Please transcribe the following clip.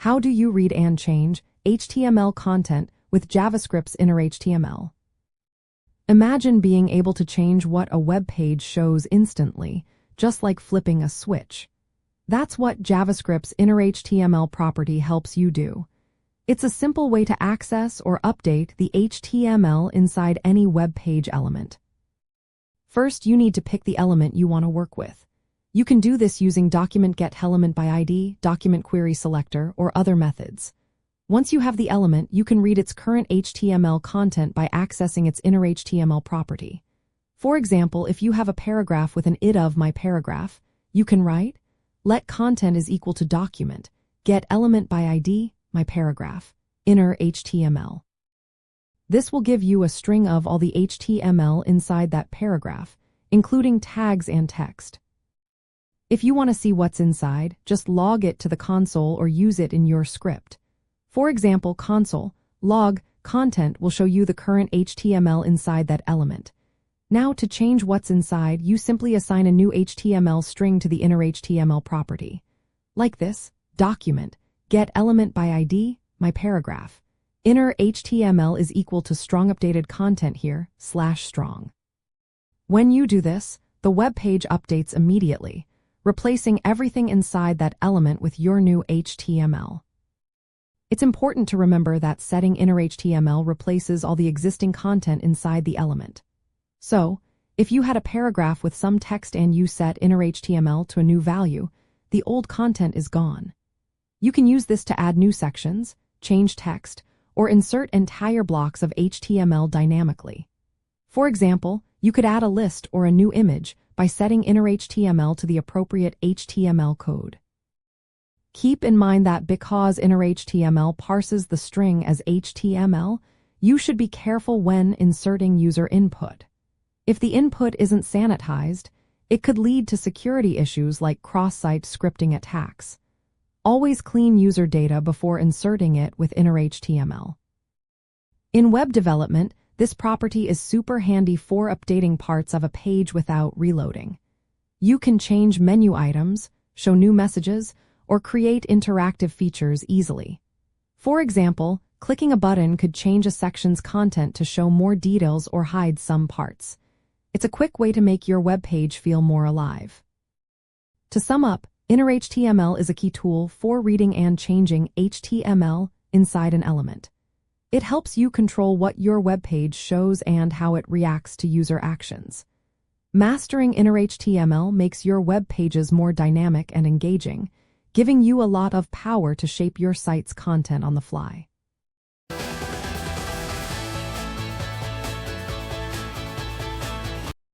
How do you read and change HTML content with JavaScript's innerHTML? Imagine being able to change what a web page shows instantly, just like flipping a switch. That's what JavaScript's innerHTML property helps you do. It's a simple way to access or update the HTML inside any web page element. First, you need to pick the element you want to work with. You can do this using document getElementById, document querySelector, or other methods. Once you have the element, you can read its current HTML content by accessing its innerHTML property. For example, if you have a paragraph with an id of my paragraph, you can write, let content is equal to document, getElementById, my paragraph, innerHTML. This will give you a string of all the HTML inside that paragraph, including tags and text. If you want to see what's inside, just log it to the console or use it in your script. For example, console log content will show you the current HTML inside that element. Now, to change what's inside, you simply assign a new HTML string to the innerHTML property. Like this, document, getElementById, my paragraph. innerHTML is equal to strong updated content here, /strong. When you do this, the web page updates immediately, replacing everything inside that element with your new HTML. It's important to remember that setting innerHTML replaces all the existing content inside the element. So, if you had a paragraph with some text and you set innerHTML to a new value, the old content is gone. You can use this to add new sections, change text, or insert entire blocks of HTML dynamically. For example, you could add a list or a new image by setting innerHTML to the appropriate HTML code. Keep in mind that because innerHTML parses the string as HTML, you should be careful when inserting user input. If the input isn't sanitized, it could lead to security issues like cross-site scripting attacks. Always clean user data before inserting it with innerHTML. In web development, this property is super handy for updating parts of a page without reloading. You can change menu items, show new messages, or create interactive features easily. For example, clicking a button could change a section's content to show more details or hide some parts. It's a quick way to make your web page feel more alive. To sum up, innerHTML is a key tool for reading and changing HTML inside an element. It helps you control what your web page shows and how it reacts to user actions. Mastering innerHTML makes your web pages more dynamic and engaging, giving you a lot of power to shape your site's content on the fly.